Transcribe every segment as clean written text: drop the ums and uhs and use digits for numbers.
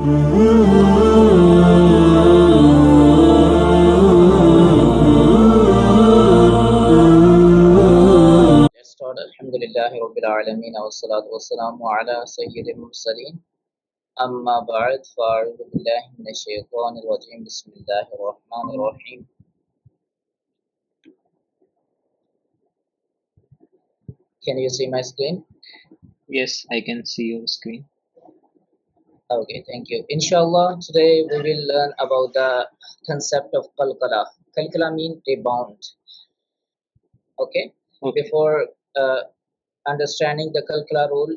Let's start. Alhamdulillahi Rabbil Alameen. Wassalatu wassalamu ala Sayyidil Mursaleen. Amma ba'd. Fa'udhu billahi minash shaitanir rajim. Bismillahir Rahmanir Rahim. Can you see my screen? Yes, I can see your screen. Okay, thank you. Inshallah, today we will learn about the concept of qalqala. Qalqala means rebound. Okay. Before understanding the qalqala rule,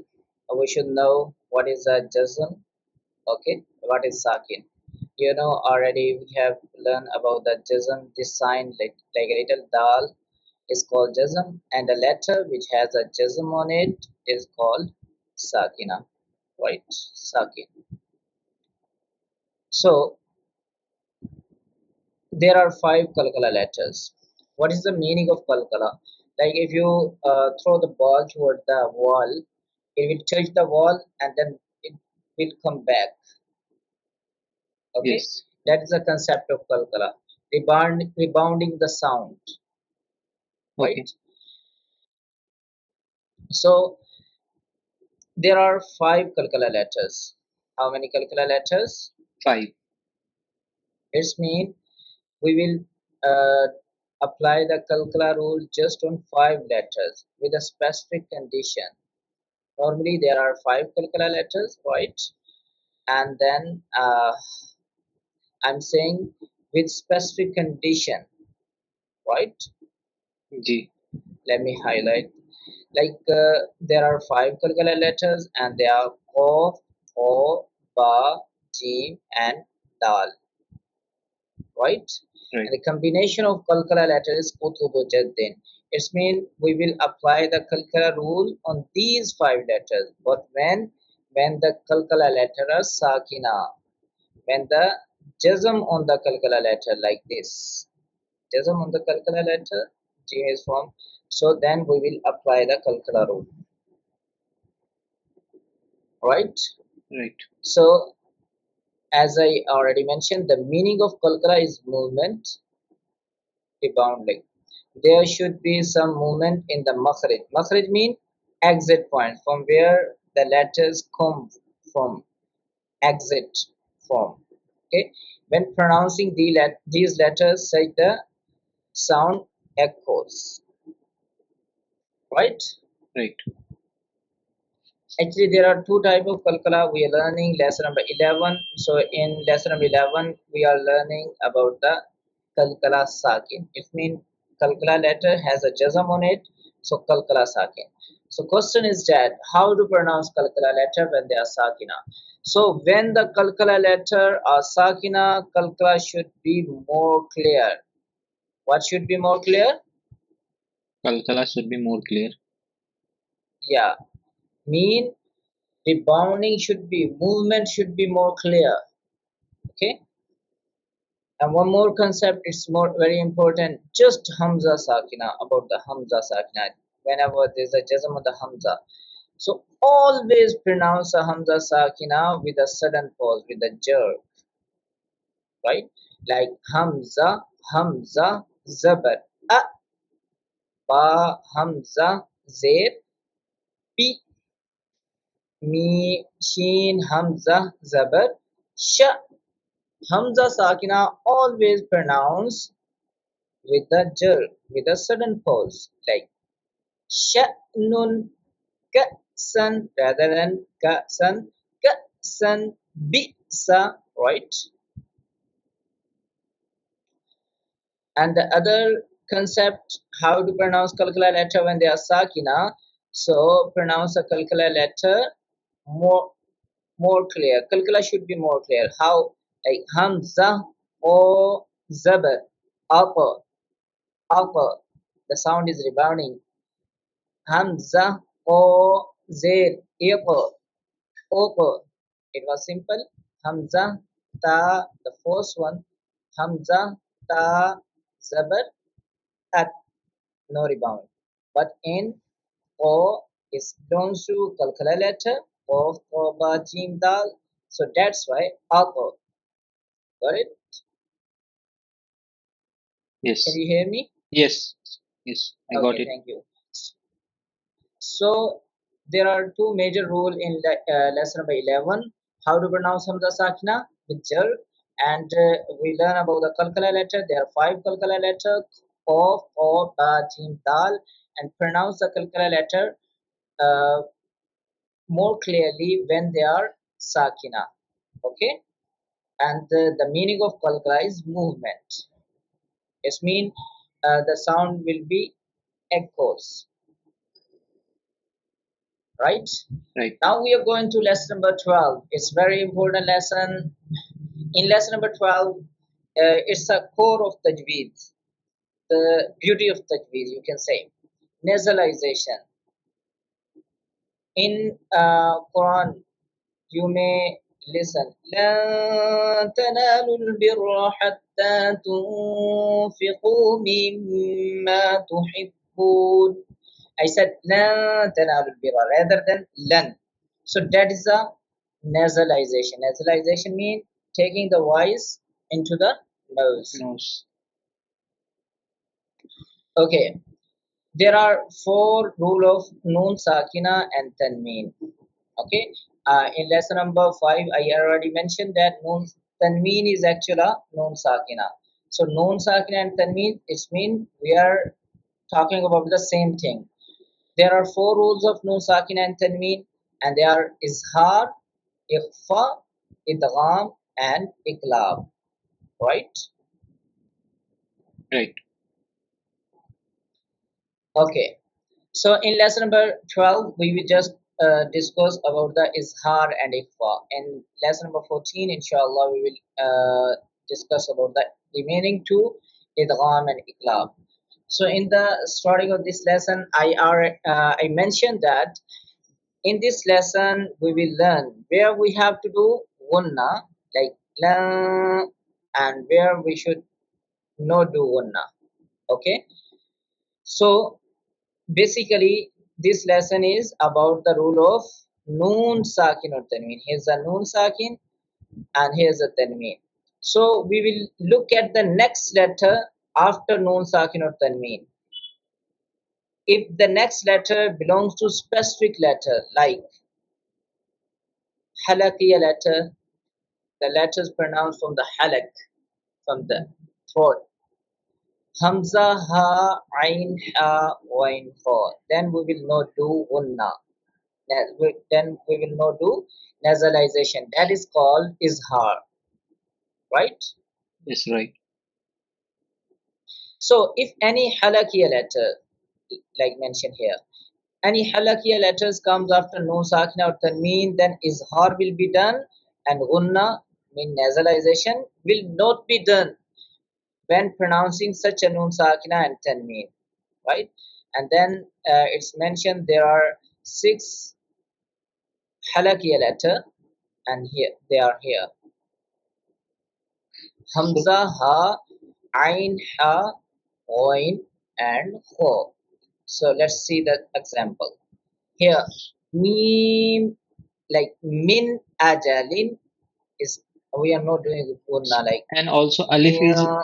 we should know what is a jazm. Okay, what is sakin? You know already we have learned about the jazm. This sign like a little dal is called jazm, and a letter which has a jazm on it is called sakina, right? Sakin. So there are 5 qalqala letters. What is the meaning of qalqala? Like if you throw the ball toward the wall, it will touch the wall and then it will come back. Okay, Yes. that is the concept of qalqala, rebounding the sound, right? Okay. So there are 5 qalqala letters. How many qalqala letters? 5. It means we will apply the qalqala rule just on 5 letters with a specific condition. Normally there are 5 qalqala letters, right? And then I'm saying with specific condition, right? G. Let me highlight. Like there are 5 qalqala letters and they are Qaf, O, Ba, Jim and Dal, right? Right. And the combination of qalqala letters is Kutubu Jaddin. It means we will apply the qalqala rule on these 5 letters. But when the qalqala letter are sakina, when the jazm on the qalqala letter like this, jazm on the qalqala letter, G is formed, so then we will apply the qalqala rule, right? Right. So as I already mentioned, the meaning of qalqala is movement, rebounding. There should be some movement in the makharij. Makharij means exit point, from where the letters come from, exit from. Okay, when pronouncing these letters, such the sound echoes, right? Right. Actually, there are 2 types of qalqala. We are learning lesson number 11. So in lesson number 11, we are learning about the qalqala sakin. It means qalqala letter has a jazm on it, so qalqala sakin. So question is that how to pronounce qalqala letter when they are sakina? So when the qalqala letter are sakina, qalqala should be more clear. What should be more clear? Qalqala should be more clear. Yeah, mean rebounding should be, movement should be more clear. Okay, and one more concept is more very important, just hamza sakina, about the hamza sakina. Whenever there's a jazm of the hamza, so always pronounce a hamza sakina with a sudden pause, with a jerk, right? Like hamza, hamza, zabar, a, ba, hamza, zer, pi, mi, sheen, hamza, zabar, sha. Hamza sakina always pronounce with a jerk, with a sudden pause, like sha'nun, ka'san, rather than ka'san, ka'san, bi'sa, right? And the other concept, how to pronounce qalqala letter when they are sakina. So pronounce a qalqala letter more clear. Qalqala should be more clear. How? Like hamza or zabar, upper, upper. The sound is rebounding. Hamza or zer, upper, upper. It was simple. Hamza ta, the first one. Hamza ta zabar at, no rebound. But in o is don't to qalqala letter of ba jim dal. So that's why auto. Got it? Can Yes. you hear me? Yes. Yes. I got Okay, it. thank you. So there are two major rules in lesson number 11: how to pronounce Hamza Sakina with jar, and we learn about the Kalkala letter. There are five Kalkala letters: Qaf, O, Ba, Jim, Dal, and pronounce the Kalkala letter uh, more clearly when they are Sakina. Okay, and the meaning of Kalkala is movement. It means the sound will be echoes, right? Right. Now we are going to lesson number 12. It's very important lesson. In lesson number 12, it's a core of Tajweed, the beauty of Tajweed, you can say. Nasalization. In Quran, you may listen. لن تنالوا البر حتى تنفقوا مما تحبون. I said لن تنالوا البر rather than لن. So that is a nasalization. Nasalization means taking the voice into the nose. Nose. Okay. There are four rule of noon sakina and tanween. Okay. In lesson number 5, I already mentioned that noon tanween is actually a noon sakina. So noon sakina and tanween, it means we are talking about the same thing. There are four rules of noon sakina and tanween, and they are izhar, ikhfa, idgham, and iqlab. Right? Right. Okay. So in lesson number 12, we will just discuss about the Izhar and Ikfa. In lesson number 14, inshallah, we will discuss about the remaining two, Idgham and Iqlab. So in the starting of this lesson, I mentioned that in this lesson we will learn where we have to do Ghunnah, like la, and where we should not do Ghunnah. Okay. So basically, this lesson is about the rule of noon sakin or tanween. Here's a noon sakin and here's a tanween. So we will look at the next letter after noon sakin or tanween. If the next letter belongs to specific letter like halakiya letter, the letters pronounced from the halak, from the throat. Hamza, ha, ain, ha, wain, kha. Then we will not do unna. Then we will not do nasalization. That is called izhar, right? Yes. Right. So if any halakiya letter, like mentioned here, any halakiya letters comes after noon sakina or tanween, then izhar will be done, and gunna, mean nasalization, will not be done when pronouncing such a noon sakina and tanween, right? And then it's mentioned there are six halakiya letter, and here they are here: So Hamza, Ha, Ain, Ha, Oin, and Ho. So let's see the example. Here, Mim, like Min Ajalin is, we are not doing it Ghunnah, like and also Alif is Mia.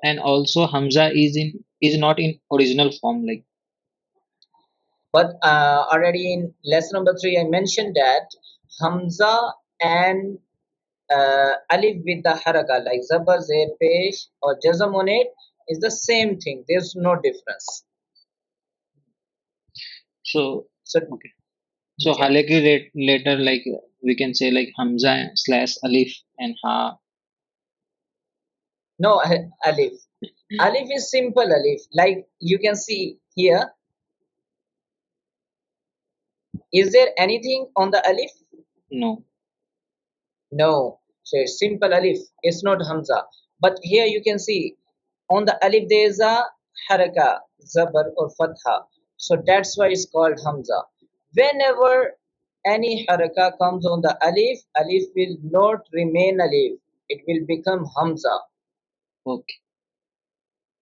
and also Hamza is not in original form. Like But already in lesson number 3, I mentioned that Hamza and Alif with the haraka, like Zabar, Zer, Pesh, or Jazam on it, is the same thing. There's no difference. so. So Okay. So yeah. Halaki later, like we can say like Hamza slash Alif and Ha. No, alif. Alif is simple alif. Like you can see here. Is there anything on the alif? No. No. So it's simple alif. It's not hamza. But here you can see on the alif there is a haraka, zabar or fatha. So that's why it's called hamza. Whenever any haraka comes on the alif, alif will not remain alif. It will become hamza, Okay.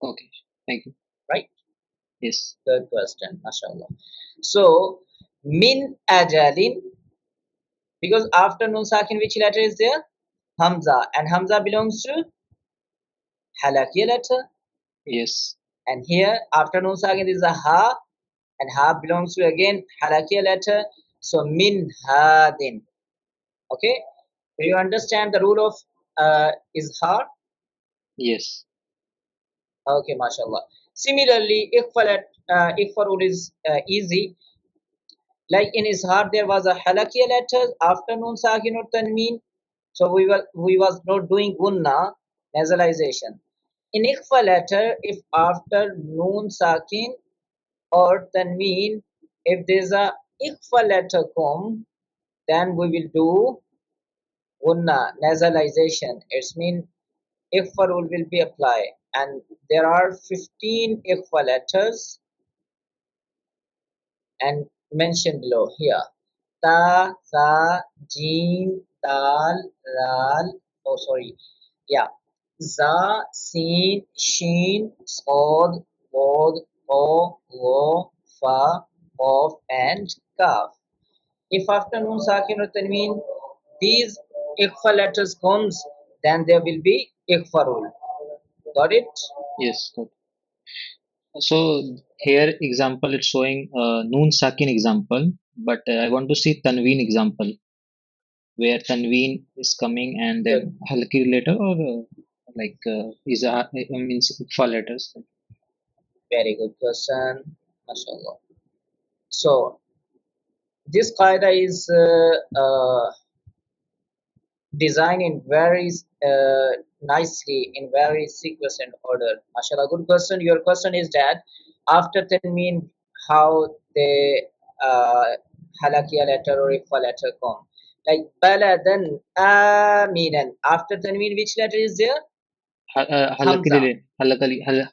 Okay. Thank you. right? Yes. Good question, mashallah. So min ajalin, Because after Nun Sakin, which letter is there? Hamza. And Hamza belongs to Halakiya letter. Yes. And here, after Nun Sakin, there is a Ha. And Ha belongs to again Halakiya letter. So, Min Hadin. Okay? Do you understand the rule of Izhar? Yes. Okay, mashallah. Similarly, Ikhfa rule is easy. Like in Izhar, there was a halakiya letter after Nun Sakin or Tanween. So we was not doing Ghunnah, nasalization. In Ikhfa letter, if after Nun Sakin or Tanween, if there's a Ikhfa letter come, then we will do Ghunnah, nasalization. It's mean Ikhfa rule will be applied. And there are 15 Ikhfa letters and mentioned below here. Ta, sa, jeen, dal, ral, oh sorry, yeah, za, sin, sheen, sod, bod, o, wo, fa, of, and kaf. If after Nun Sakin or Tanween these Ikhfa letters comes, then there will be Ikhfa rule. Got it? Yes. Good. So here example it's showing Noon Sakin example, but I want to see Tanween example where Tanween is coming and Good. then Halki later or Izhaar means Ikfa letters. Very good question. MashaAllah. So this qaida is designed in very nicely in very sequence and order. MashaAllah, good question. Your question is that after tanween, how the halakiya letter or ifa letter come? Like baladan aminan. After tanween, which letter is there? Hamza. Halaki letters. Yeah,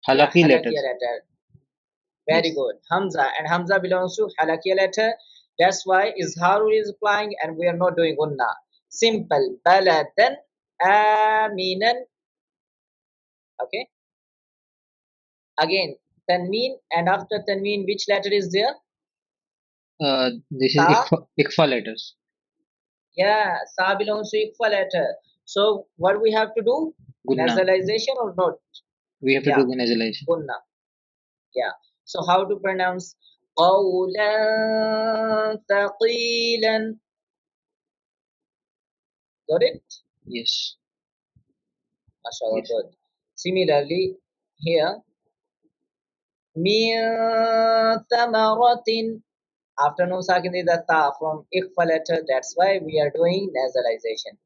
Halaki halakiya letters. letter. Very Yes. good. Hamza. And Hamza belongs to halakiya letter. That's why Izharu is applying and we are not doing Ghunnah. Simple. Baladan aminan. Okay. Again, Tanween, and after Tanween, which letter is there? This is Sa. Ikfa letters. Yeah, Sa belongs to Ikfa letter. So what we have to do? Gunna. Nasalization or not? We have to Yeah, do nasalization. Ghunnah. Yeah. So how to pronounce قولا ثقيلا? Got it? Yes. MashaAllah, Yes. good. Similarly, here, min thamaratin. After no sakin is the ta from Ikhfa letter. That's why we are doing nasalization.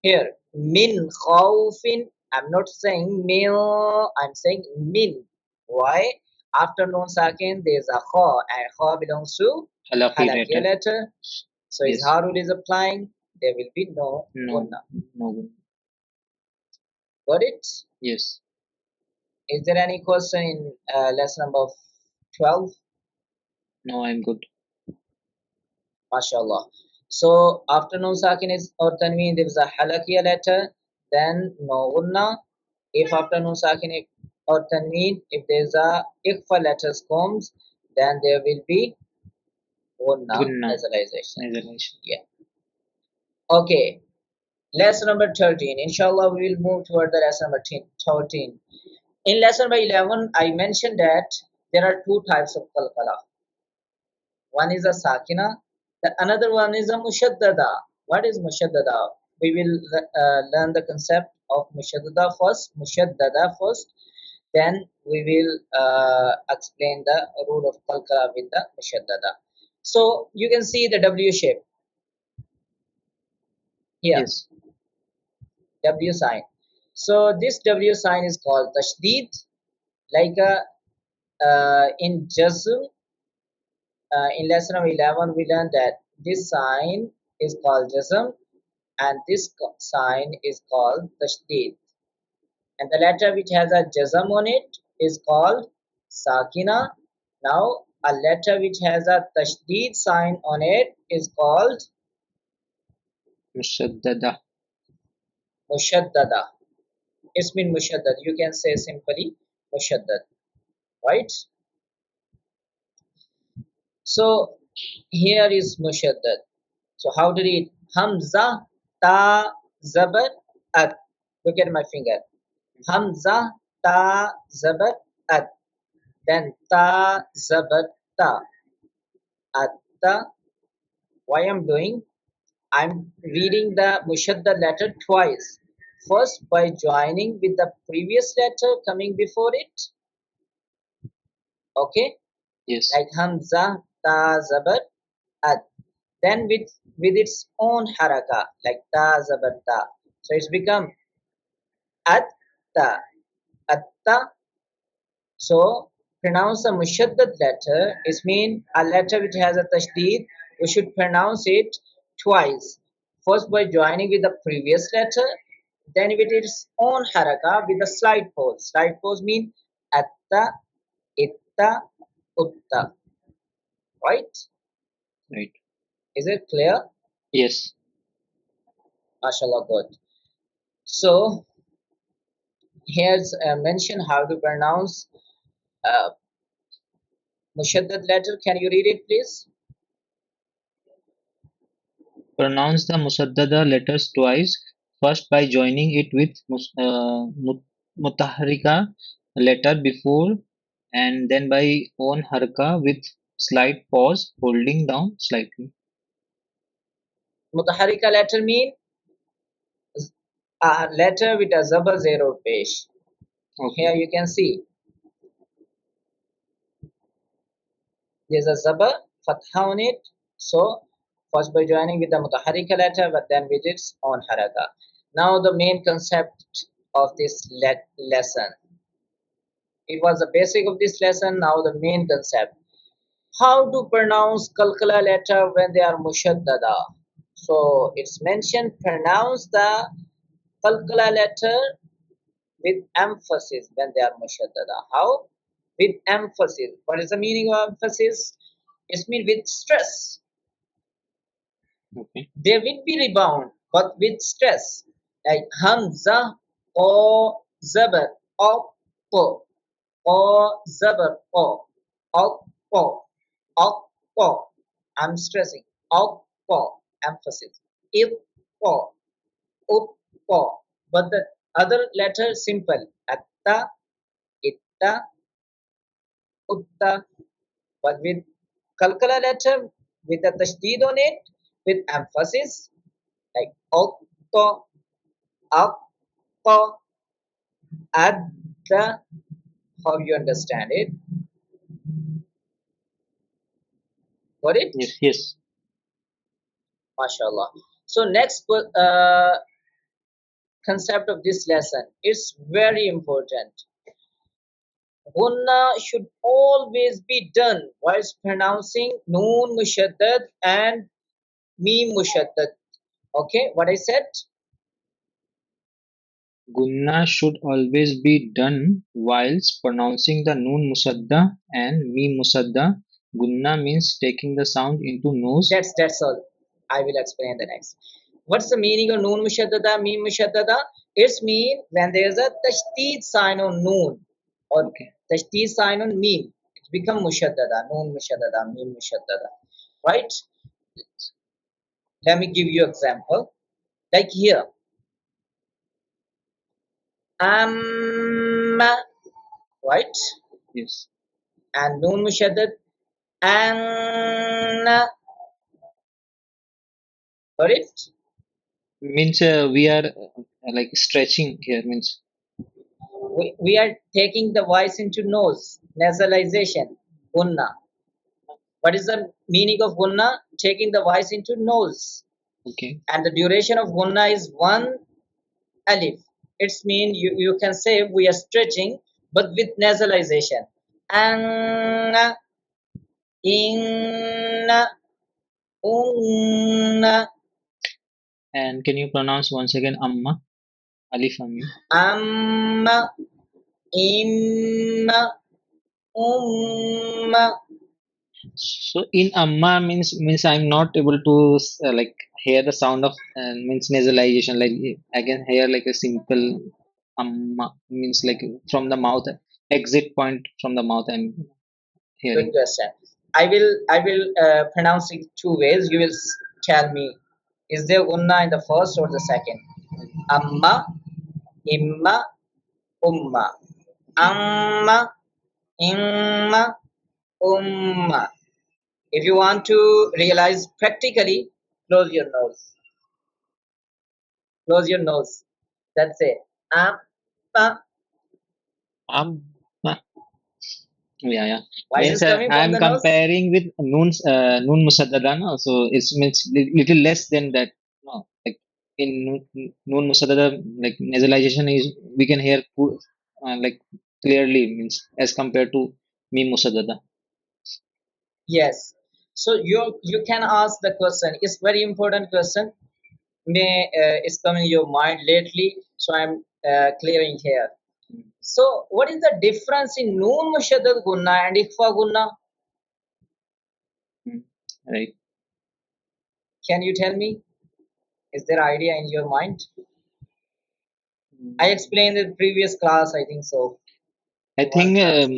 Here, min khawfin. I'm not saying min, I'm saying min. Why? After non sakin, there's a kha, and kha belongs to Halaki halakiya letter. letter. So Yes. Izharul is applying, there will be no No. Ghunnah. No. Got it? Yes. Is there any question in lesson number 12? No, I'm good. MashaAllah. So after no sakin is or tanween, there is a halakiya letter, then no Ghunnah. If after no sakin or tanween, if there is a Ikhfa letters comes, then there will be Ghunnah Gunna. nasalization. Nasalization. Yeah. Okay. Lesson number 13. Inshallah, we will move toward the lesson number 13. In lesson number 11, I mentioned that there are two types of qalqala. One is a sakina, the another one is a mushaddada. What is mushaddada? We will learn the concept of mushaddada first, then we will explain the rule of qalqala with the mushaddada. So you can see the W shape here, Yes. W sign. So this W sign is called tashdid, like in jazm. In lesson number 11, we learned that this sign is called jazm and this sign is called tashdid. And the letter which has a jazm on it is called sakina. Now, a letter which has a tashdid sign on it is called Mushaddada. mushaddada. It's mean mushaddad. You can say simply mushaddad, right? So Here is mushaddad. So how to read? Hamza ta zabar at. Look at my finger. Hamza ta zabar at. Then ta zabar ta. Atta. Why I'm doing? I'm reading the mushaddad letter twice. First by joining with the previous letter coming before it. Okay, Yes. like Hamza ta zabar at. Then with its own haraka, like ta zabar ta. So it's become atta, atta. So pronounce a mushaddad letter is mean a letter which has a tashdid. We should pronounce it twice. First by joining with the previous letter, then with its own haraka with a slight pause. Slight pause mean atta, itta, utta. Right? Right. Is it clear? Yes. MashaAllah, good. So here's mention how to pronounce uh, mushaddad letter. Can you read it, please? Pronounce the musaddada letters twice. First by joining it with mutaharrika letter before, and then by on harka with slight pause, holding down slightly. Mutaharika letter mean a letter with a zabar zero pesh. Here Okay. you can see there's a zabar fatha on it. So first by joining with the mutaharika letter, but then with its own haraka. Now the main concept of this lesson. It was the basic of this lesson. Now the main concept. How to pronounce kalkala letter when they are mushaddada. So it's mentioned pronounce the kalkala letter with emphasis when they are mushaddada. How? With emphasis. What is the meaning of emphasis? It means with stress. Okay. They will be rebound, but with stress. Like hamza or zabar or po or zabar or po. I'm stressing po emphasis. If po up po. But the other letter simple atta, itta, utta. But with kalkala letter with a tashdid on it with emphasis like okto, akto, adda. How you understand it? Got it? Yes. Yes. MashaAllah. So next concept of this lesson is very important. Ghunnah should always be done whilst pronouncing Noon Mushaddad and Mim Mushaddad. Okay, what I said? Gunna should always be done whilst pronouncing the noon musadda and mim musadda. Gunna means taking the sound into nose. That's all. I will explain the next. What's the meaning of Noon Mushaddada, Mim Mushaddada? It's mean when there's a Tashteed sign on Noon or Okay. Tashteed sign on Mim, it become Mushaddada, Noon Mushaddada, Mim Mushaddada. Right? Let me give you example. Like here. Right? Yes. And Noon Mushaddad and got it? Means we are like stretching here. Means We are taking the voice into nose, nasalization, Gunna. What is the meaning of Gunna? Taking the voice into nose. okay. And the duration of Gunna is one alif. It's mean you can say we are stretching but with nasalization. Anna, inna, unna, And can you pronounce once again amma? Alif amim. amma, imma, umma. So in amma means I'm not able to like hear the sound of means nasalization. Like I can hear like a simple amma means like from the mouth exit point from the mouth I'm Good hearing. question. I will pronounce it two ways. You will tell me, is there Ghunnah in the first or the second? Amma, imma, umma. Amma, imma, umma. If you want to realize practically, close your nose. Close your nose. That's it. Amma. Um, yeah. Why is Means this coming I from am the nose? comparing with noon musaddada, no? So it means little less than that. No, like in noon musaddada, like nasalization is we can hear like clearly means as compared to mim musaddada. Yes. So you can ask the question. It's very important question. May is coming in your mind lately. So I'm clearing here. So what is the difference in Noon Mushaddad Gunna and Ikfa Gunna? Mm, right. Can you tell me? Is there idea in your mind? I Mm, explained in the previous class, I think so. I In one think class.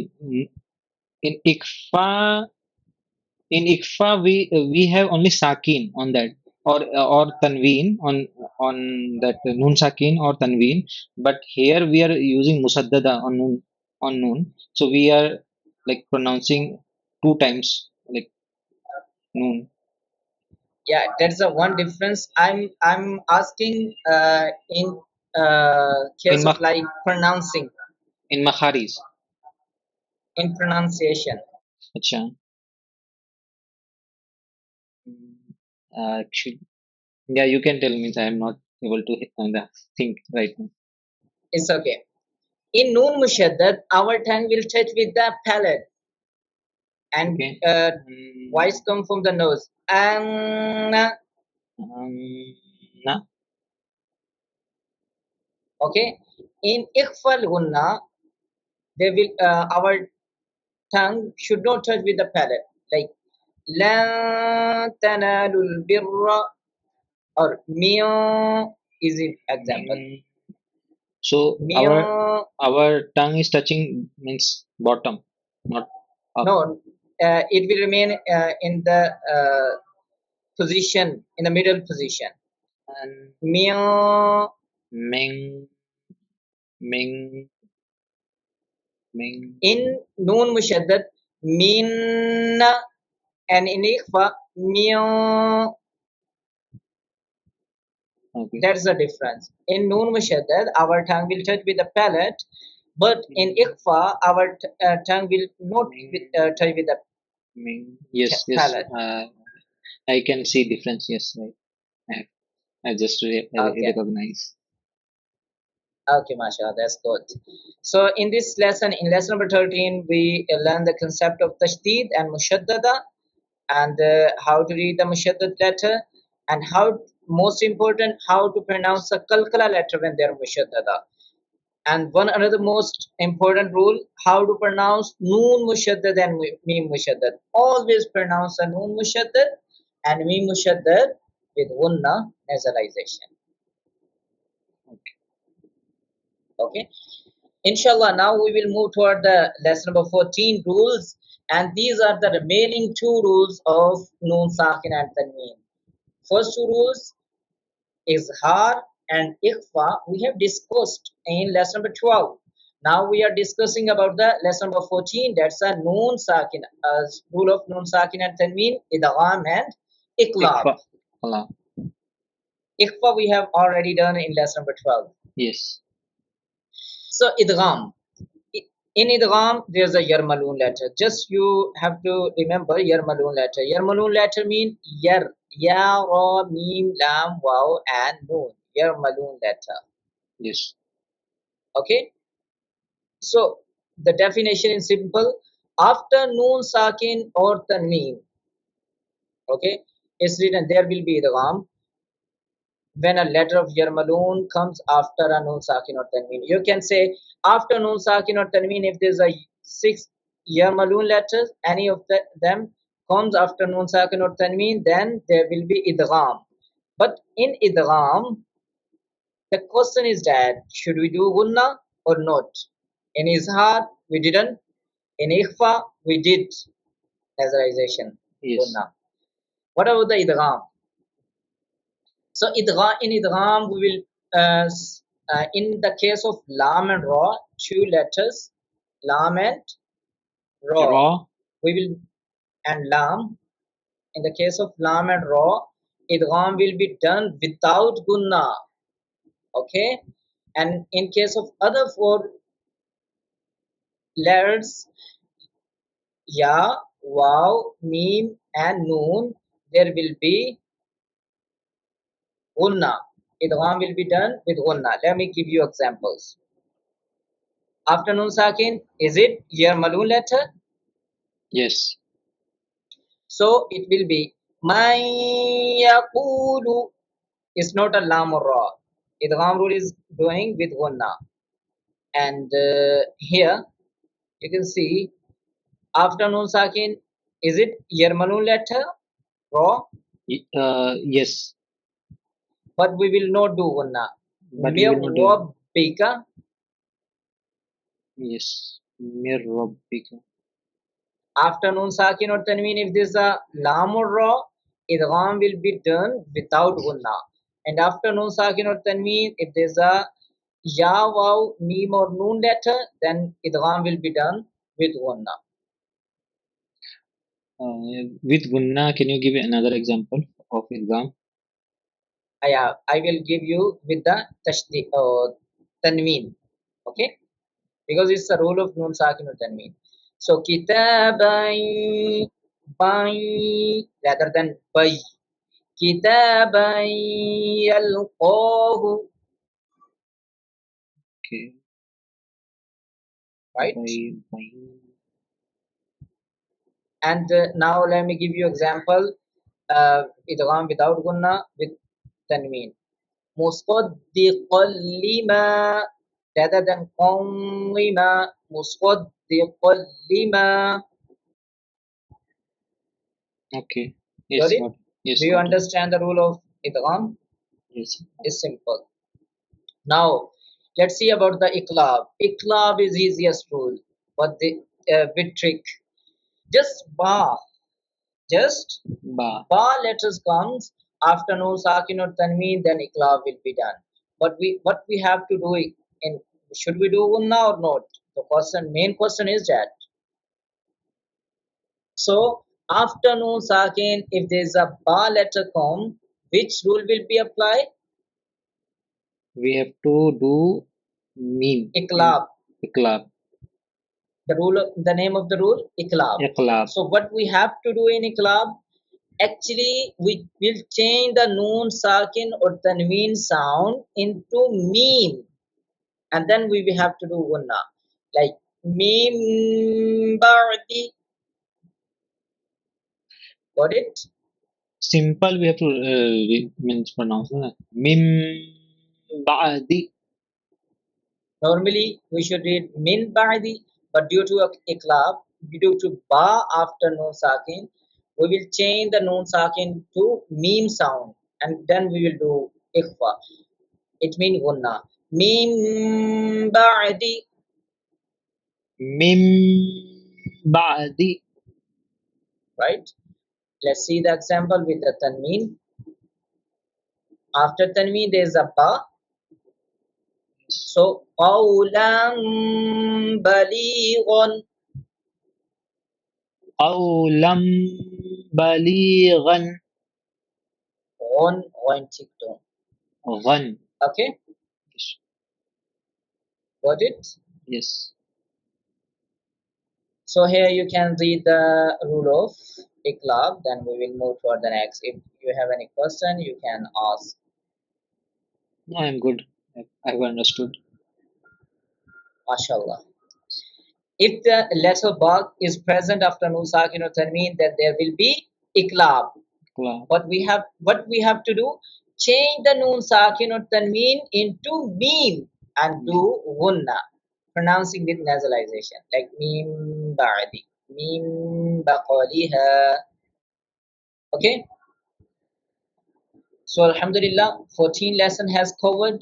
in Ikhfa we have only sakin on that or tanween on that noon sakin or tanween, but here we are using musaddada on noon, so we are like pronouncing two times like noon Yeah, that's the one difference. I'm asking in in case of like pronouncing, Makharij. in pronunciation. Acha. Actually, yeah, you can tell me. I am not able to think right now. It's okay. In Noon Mushaddad, our tongue will touch with the palate and Okay. voice come from the nose. Um, na, Okay. In Ikhfal Gunna, they will our tongue should not touch with the palate. Like La tanalul birra or Mio is an example. mm, so Mio our tongue is touching means bottom, not up. no, it will remain in the position in the middle position. And Mio Ming, Ming, Ming. in Noon Mushaddad Minna and in Ikhfa Mio. Okay. That's the difference. In Noon Mushaddad, our tongue will touch with the palate, but in Ming, Ikhfa, our tongue will not Ming, touch with the Ming. Yes, yes. palate. I can see difference. Yes, right. I just Okay, recognize. okay, mashallah, that's good. So in this lesson, in lesson number 13, we learn the concept of tashdid and mushaddada and how to read the mushaddad letter and how, most important, how to pronounce the kalkala letter when they are mushaddada. And one another most important rule, how to pronounce noon mushaddad and mim mushaddad. Always pronounce a noon mushaddad and mim mushaddad with gunna nasalization. Okay. Inshallah, now we will move toward the lesson number 14 rules, and these are the remaining two rules of noon sakin and tanween. First two rules, Izhaar and Ikhfa, we have discussed in lesson number 12. Now we are discussing about the lesson number 14. That's a noon sakin, rule of noon sakin and tanween, Idgham and Iqlab. Ikfa. Allah. Ikhfa we have already done in lesson number 12. Yes. So Idgham. In Idgham, there's a Yarmalun letter. Just you have to remember Yarmalun letter. Yarmalun letter mean Yar, Ya, Ra, Mim, Lam, Waw, and Noon. Yarmalun letter. Yes. Okay. So the definition is simple. After Noon, Sakin, or Tanween, okay, it's written there will be Idgham when a letter of Yarmalun comes after a Noon Sakin or Tanween. You can say after Noon Sakin or Tanween, if there's a six Yarmalun letters, any of them comes after Noon Sakin or Tanween, then there will be Idgham. But in Idgham, the question is that should we do Ghunnah or not? In Izhaar, we didn't. In Ikhfa, we did. nasalization, Yes. Ghunnah. What about the Idgham? So in Idgham we will in the case of Lam and Ra, two letters, Lam and Ra, Raw. we will and Lam. In the case of Lam and Ra, Idgham will be done without Ghunnah. Okay, and in case of other four letters, Ya, Waw, Mim, and Noon, there will be Ghunnah. Idgham will be done with Ghunnah. Let me give you examples. After Noon Sakin, is it your Malun letter? Yes. So it will be Man Yaqulu. It's not a Lam or Ra. Idgham rule is doing with Ghunnah. And here you can see after Noon Sakin, is it your Malun letter? Ra? Yes. But we will not do Ghunnah. But we Mir will not do. Rabbika. Yes. Mir Rabbika. After Noon Sakin or Tanween, if there's a Lam or Ra, Idgham will be done without Ghunnah. And after Noon Sakin or Tanween, if there's a Ya, Waw, Mim or Noon letter, then Idgham will be done with Ghunnah. With Gunna, can you give another example of Idgham? I will give you with the Tanween. Okay? Because it's the rule of Noon Sakin or Tanween. So Kitabai, Bai, rather than Bai. Kitaban yalqahu, Okay. right? By. And now let me give you example. Idgham without gunna with tanween. Musaddiqan lima rather than qawima. Musaddiqan lima. Okay. Got Yes, it? got it. Yes, Do you got it. understand the rule of idgham? Yes. It's simple. Now let's see about the iqlab. Iqlab is easiest rule, but the bit trick. Just just Ba. ba letters comes after no sakin or tanween, then iqlab will be done. But what we have to do in should we do gunna or not? The main question is that. So after no sakin, if there is a ba letter come, which rule will be applied? We have to do meme in Iqlab. Iqlab. The name of the rule, Iqlab. Iqlab. So what we have to do in Iqlab, actually we will change the noon sakin or tanween sound into meme, and then we will have to do gunna, like meme ba'di. Got it? Simple, we have to means pronounce mim ba'di. Normally we should read min ba'di, but due to iqlab, due to ba after noon sakin, we will change the noon sakin to meme sound, and then we will do ikhfa. It means gunna. Mim ba'di, Mim ba'di. right? Let's see the example with the tanween. After tanween there is a ba. So qawlan balighan, Qawlam balighan. on one tick tone. Ghan. Okay, Yes. got it? Yes. So here you can read the rule of Iqlab, then we will move toward the next. If you have any question, you can ask. No, I'm good. I've understood. MashaAllah. If the letter ba is present after Nun Sakin or Tanween, then there will be Iqlab. Iqlab. What we have to do? Change the Nun Sakin or Tanween into Meme and do Gunna, pronouncing with nasalization, like Mim Ba'di, Mim Baqaliha. Okay? So Alhamdulillah, 14 lesson has covered,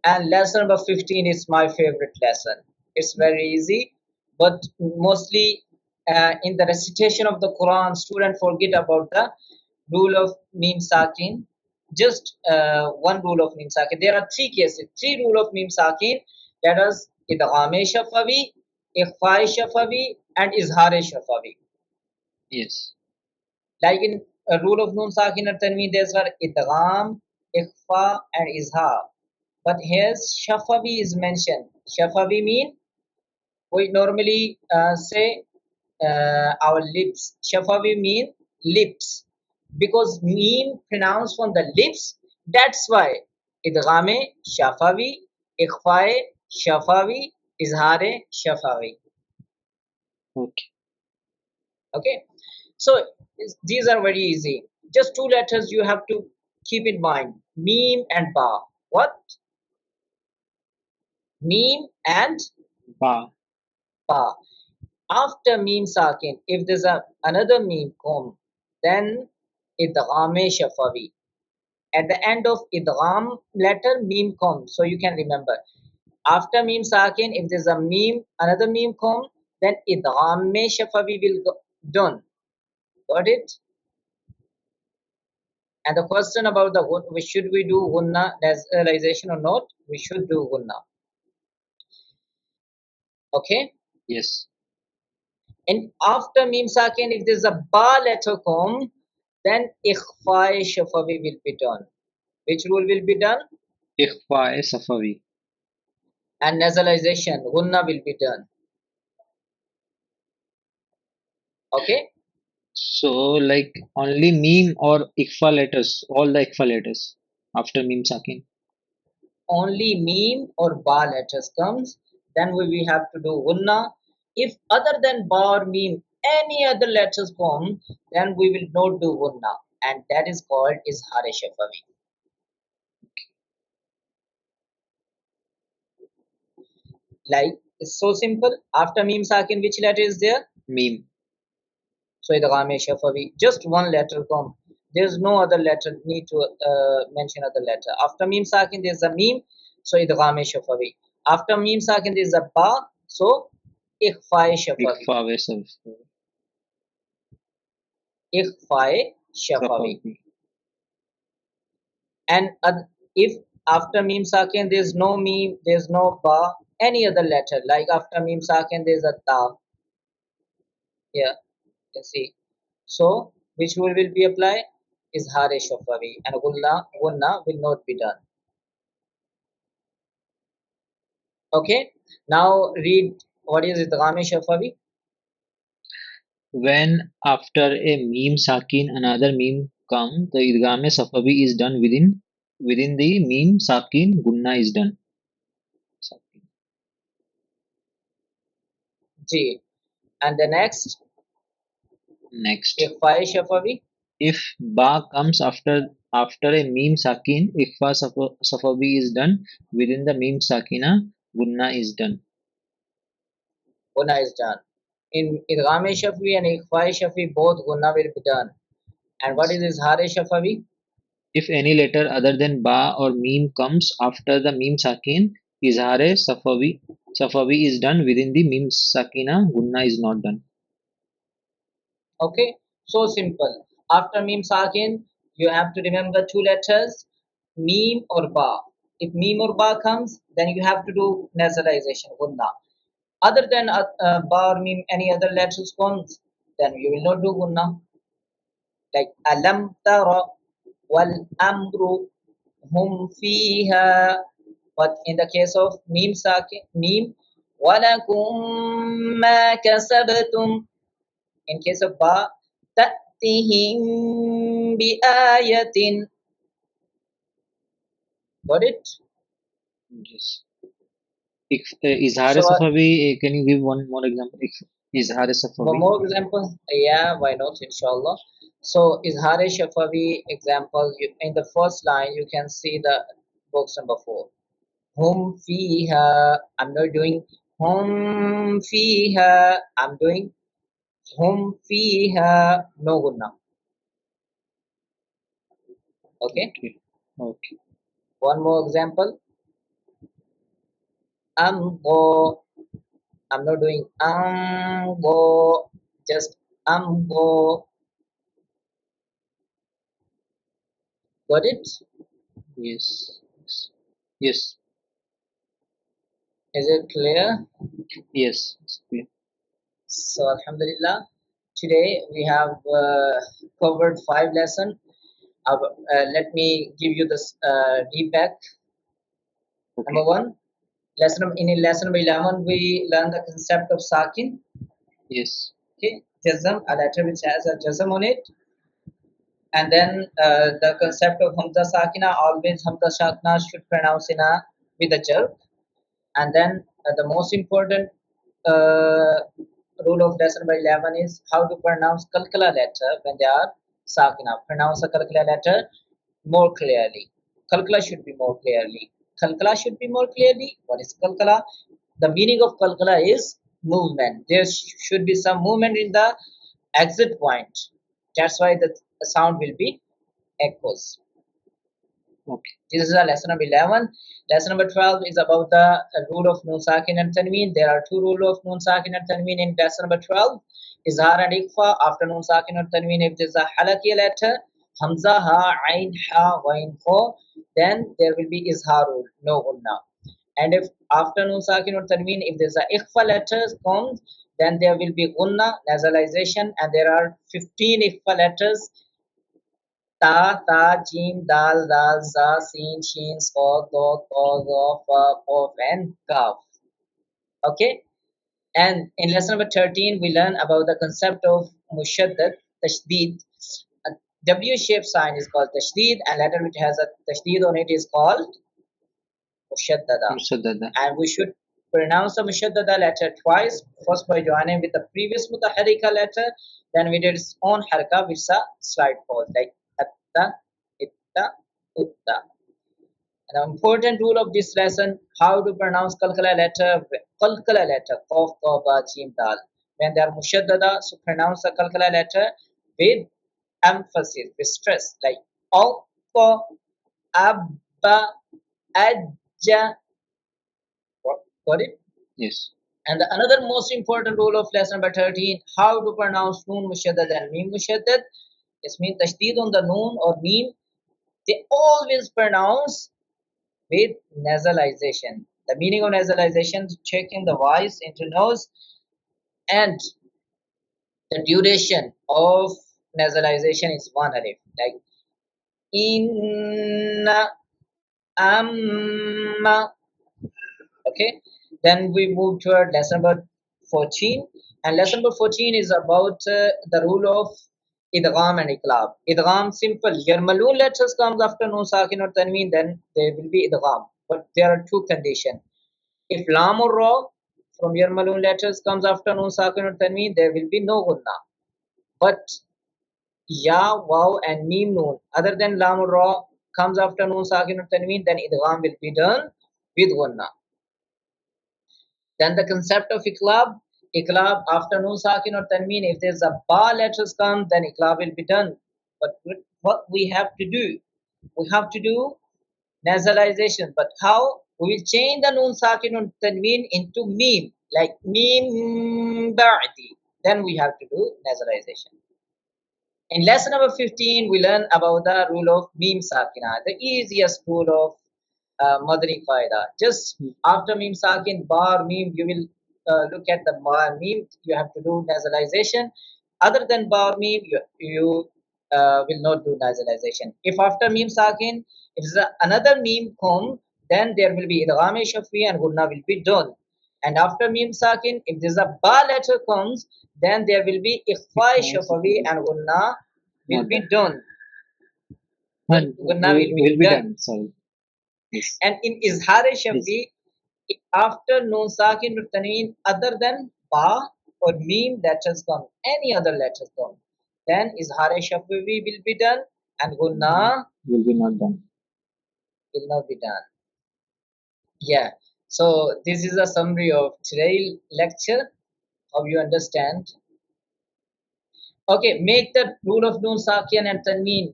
and lesson number 15 is my favorite lesson. It's very easy, but mostly in the recitation of the Quran, student forget about the rule of mim sakin. Just one rule of mim sakin. There are three cases, three rule of mim sakin. That is idgham shafawi, ikhfa shafawi, and izhar shafawi. Yes. Like in a rule of nun sakin and tanween, there's were idgham, ikhfa, and izhar. But here shafawi is mentioned. Shafawi mean we normally say our lips. Shafawi mean lips because meme pronounced from the lips. That's why idghame shafawi, ikhfae shafawi, izhare shafawi. Okay. Okay, so these are very easy. Just two letters you have to keep in mind: meme and ba. What? Meme and Ba. ba. After meme sakin, if there's another meme come, then idghame shafawi. At the end of idgham letter, meme comes, so you can remember. After meme sakin, if there's a meme, another meme come, then idghame shafawi will go done. Got it? And the question about the should we do Ghunnah nasalization or not? We should do Ghunnah. Okay? Yes. And after meme sakin, if there's a ba letter come, then ikhfa shafawi will be done. Which rule will be done? Ikhfa Safawi. And nasalization, Ghunnah will be done. Okay? So like only meme or Ikhfa letters, all the Ikhfa letters after meme sakin. Only meme or ba letters comes, then we have to do Ghunnah. If other than ba or meme, any other letters come, then we will not do Ghunnah. And that is called Izhar Shafawi. Like, it's so simple. After meme sakin, which letter is there? Meme. So idgham shafawi. Just one letter come. There's no other letter need to mention other letter. After meme sakin, there's a meme. So idgham shafawi. After meme sakin, there's a ba. So ikhfa shafawi. Ikhfa Ikhfa shafawi. Safawi. And if after meme sakin, there's no meme, there's no ba, any other letter. Like after meme sakin, there's a ta. Here, you can see. So, which rule will be applied? Izhar shafawi, and Ghunnah will not be done. Okay. Now read what is Idgham shafawi. When after a meme sakin another meme come, the Idgham Safawi is done within the meme sakin Ghunnah is done. Sakin. G. And the next Next. Ikhfa shafawi. If ba comes after a meme sakin, Ikhfa Safawi is done within the meme sakina, Ghunnah is done. Ghunnah is done. In Idgham shafawi and Ikhfa shafawi, both Ghunnah will be done. And what Yes. is Izhar shafawi? If any letter other than ba or meme comes after the meme sakin, Izhare Safawi is done within the meme sakina, Ghunnah is not done. Okay. So simple. After meme sakin, you have to remember two letters, meme or ba. If meme or ba comes, then you have to do nasalization, Ghunnah. Other than ba or meme, any other letters comes, then you will not do Ghunnah. Like alam tara wal amru hum fiha. But in the case of meme sakin, meme, walakum ma kasabtum. In case of ba, ta'tihim bi ayatin. Got it? Yes. Izhare So Safawi, can you give one more example? Izhare one Safawi. more example? Yeah, why not? Inshallah. So Izhar Shafawi example, in the first line you can see the box number 4. Hum fiha. I'm not doing hum fiha. I'm doing hum fiha. No Ghunnah. Okay. Okay. Okay. One more example. Go. I'm not doing go. Just go. Got it? Yes. Yes. Yes. Is it clear? Yes. It's clear. So Alhamdulillah, today we have covered 5 lessons. Let me give you this feedback. Number Okay. one, in lesson number 11, we learn the concept of sakin. Yes. Okay, jazm, a letter which has a jazm on it, and then the concept of hamza sakina. Always hamza sakina should pronounce in a with a jerk. And then the most important uh, rule of lesson number 11 is how to pronounce kalkala letter when they are sakina. Pronounce a kalkala letter more clearly. Kalkala should be more clearly. Kalkala should be more clearly. What is kalkala? The meaning of kalkala is movement. There should be some movement in the exit point. That's why the sound will be echoes. Okay. This is a lesson number 11. Lesson number 12 is about the rule of Nun Sakin and Tanween. There are 2 rules of Nun Sakin and Tanween in lesson number 12. Izhaar and Ikfa. After Nun Sakin and Tanween, if there is a halaki letter, Hamza, Ha, Ain, Ha, Wain, Kho, then there will be Izhaar rule, no Ghunnah. And if after Nun Sakin or Tanween, if there is a Ikhfa letters comes, then there will be Ghunnah, nasalization, and there are 15 Ikhfa letters: ta, tha, jim, dal, dal, za, sin, shin, sod, dod, tod, zo, fa, qaf, and kaf. Okay. And in lesson number 13, we learn about the concept of mushaddad, tashdeed. A W-shaped sign is called tashdeed, and letter which has a tashdeed on it is called mushaddada. Musaddada. And we should pronounce the mushaddada letter twice. First by joining with the previous mutaharika letter, then with its own haraka, which is a slight pause, like atta, itta, utta. An important rule of this lesson: how to pronounce kalkala letter, qaf, ta, ba, jim, dal. When they are mushaddada, so pronounce the kalkala letter with emphasis, with stress, like alqa, abba, ajja. Got it? Yes. And the another most important rule of lesson number 13: how to pronounce noon mushaddad and mim mushaddad. This means tashdid on the noon or mim. They always pronounce with nasalization. The meaning of nasalization is checking the voice into nose, and the duration of nasalization is 1 alif. Like inna, amma. Okay. Then we move toward lesson number 14, and lesson number 14 is about the rule of Idgham and Iqlab. Idgham, simple. Your Malun letters comes after Nun Sakin or Tanween, then there will be Idgham. But there are 2 conditions. If Lam or Ra from your Malun letters comes after Nun Sakin or Tanween, there will be no Ghunnah. But Ya, Waw, and Mim Noon, other than Lam or Ra, comes after Nun Sakin or Tanween, then Idgham will be done with Ghunnah. Then the concept of Iqlab after Nun Sakin or Tanween, if there's a Ba letters come, then Iqlab will be done. But what we have to do? We have to do nasalization. But how? We will change the Nun Sakin or Tanween into Mim, like Mim Ba'di. Then we have to do nasalization. In lesson number 15, we learn about the rule of Mim Sakina, the easiest rule of Madani Qaida. Just after Mim Sakin, Bar, Mim, you will look at the Bar, Mim, you have to do nasalization. Other than Bar, Mim, you will not do nasalization. If after Mim Sakin, if another Mim come, then there will be Idgham Shafi and Ghunnah will be done. And after Mim Sakin, if there's a Ba letter comes, then there will be Ikhfa Shafawi and Ghunnah will Not be done. done. And Ghunnah will be will be done. done. Sorry. Yes. And in Izhar Yes. Shafi, after Nun Sakin or Tanween, other than Ba or Mim letters come, any other letters come, then Izhar Shafi will be done and Ghunnah Will be not done. will not be done. Yeah. So this is a summary of today's lecture. Hope you understand. Okay, make the rule of Nun Sakin and Tanween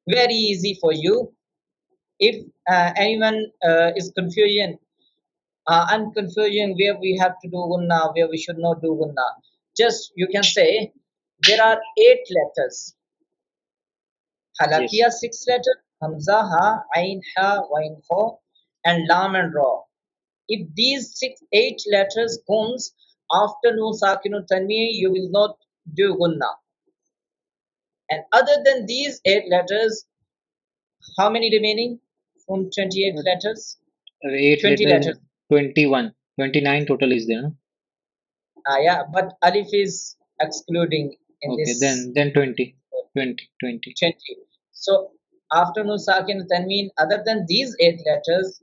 very easy for you. If anyone is confusion, I'm confusing where we have to do Ghunnah, where we should not do Ghunnah. Just you can say there are 8 letters. Yes. Halakiya 6 letters. Hamza, Ha, Ain, Ha, Wain, Ho, and Lam and Ra. If these 8 letters comes after Nun Sakinu Tanween, you will not do Ghunnah. And other than these 8 letters, how many remaining from 28 Uh, letters? 8 20 letters, letters. 21. 29 total is there, no? Yeah, but Alif is excluding in Okay, this then 20. 20, 20. 20. So after Nun Sakin Tanween, other than these 8 letters,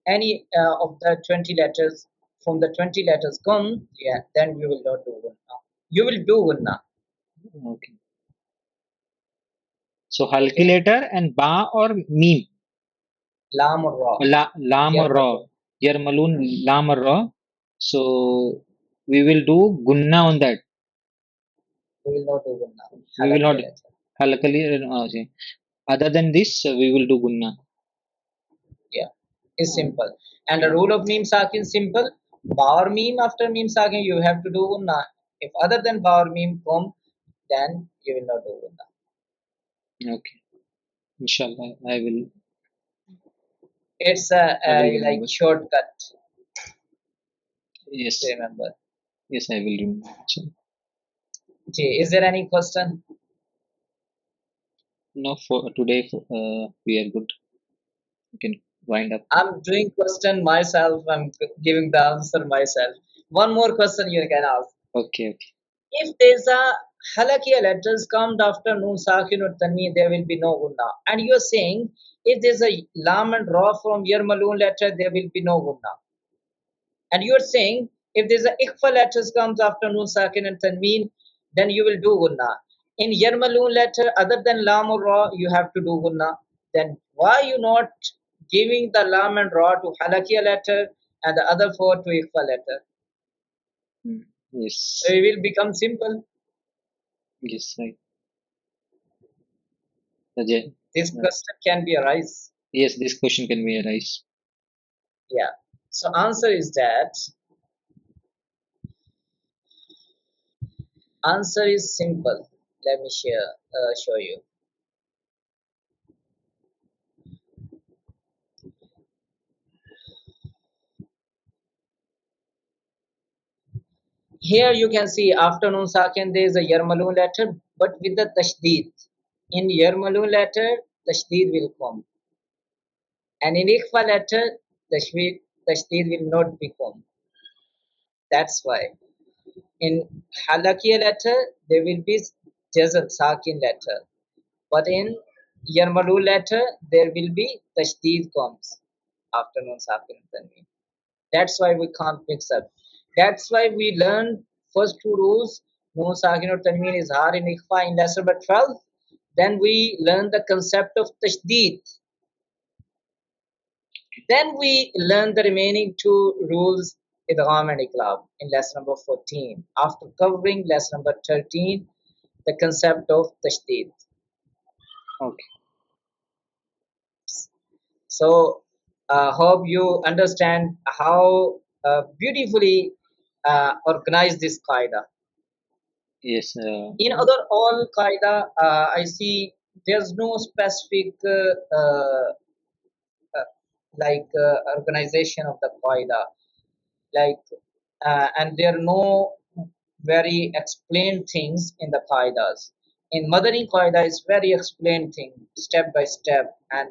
any of the 20 letters from the 20 letters come, yeah, then we will not do Gunnah. You will do Gunnah. Okay. So halki Okay? letter and ba or meme. Lam or Ra. Lam or ra. Yarmalun. Yarmalun, lam or ra. So we will do gunna on that. We will not do Gunnah. We will not Halakiya letter. halakali. Okay. Other than this, we will do gunna. Yeah. It's Um, simple. And the rule of Meme Sakin simple. Bar Meme after Meme Sakin you have to do Gunnah. If other than Bar Meme come, then you will not do Gunnah. okay. Inshallah, It's I will a like remember. shortcut to Yes, remember. yes, I will remember. So, Gee, is there any question? no, for today, we are good. We can wind up. I'm doing question myself. I'm giving the answer myself. One more question you can ask. Okay, okay. If there's a halakiya letters come after nun sakin or tanween, there will be no gunna. And you're saying if there's a lam and ra from yarmalun letter, there will be no gunna. And you're saying if there's a Ikhfa letters comes after Nun Sakin and Tanween, then you will do Ghunnah. In Yarmalun letter, other than Lam or Ra, you have to do Ghunnah. Then why you not giving the Lam and Ra to Halakiya letter and the other four to Ikhfa letter? Mm, So yes, it will become simple. yes, right. Ajay, This uh, question can be arise. yes, this question can be arise. Yeah. So answer is that answer is simple. Let me show you. Here you can see after Nun Sakin there is a Yarmalun letter, but with the Tashdeed. In Yarmalun letter, Tashdeed will come. And in Ikhfa letter, Tashdeed will not become. That's why. In Halakiya letter, there will be Jazat Sakin letter. But in Yarmalun letter, there will be Tashdeed comes after Nun Sakin Tanween. That's why we can't mix up. That's why we learn first two rules. Noon Sakin or Tanween is Izhaar in Ikfa in lesson number 12. Then we learn the concept of Tashdeed. Then we learn the remaining two rules, Idgham and Iqlab, in lesson number 14. After covering lesson number 13, the concept of Tashdeed. Okay. So, hope you understand how beautifully organized this qaida. Yes. In other all qaida, I see there's no specific uh, organization of the qaida, like and there are no very explained things in the qaidas. In Madani qaida is very explained thing, step by step, and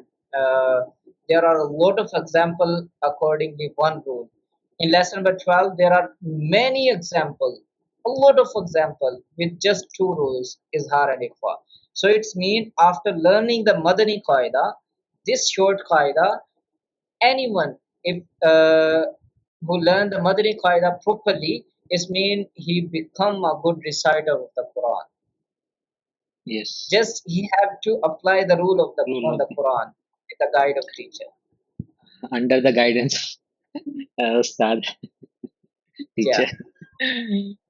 there are a lot of example accordingly one rule. In lesson number 12, there are many examples, a lot of example with just two rules, Izhar and Ikhfa. So it's mean after learning the Madani qaida, this short qaida, anyone if who learn the Madani qaida properly, it mean he become a good reciter of the Quran. yes. Just he have to apply the rule of the Rule on of the Quran with the guide of teacher. under the guidance of Ustad Yeah, teacher.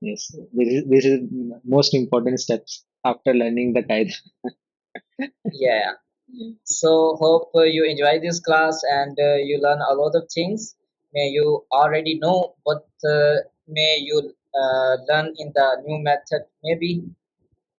Yes. This is most important steps after learning the Qaida. yeah. So hope you enjoy this class and you learn a lot of things. May you already know, but may you learn in the new method. Maybe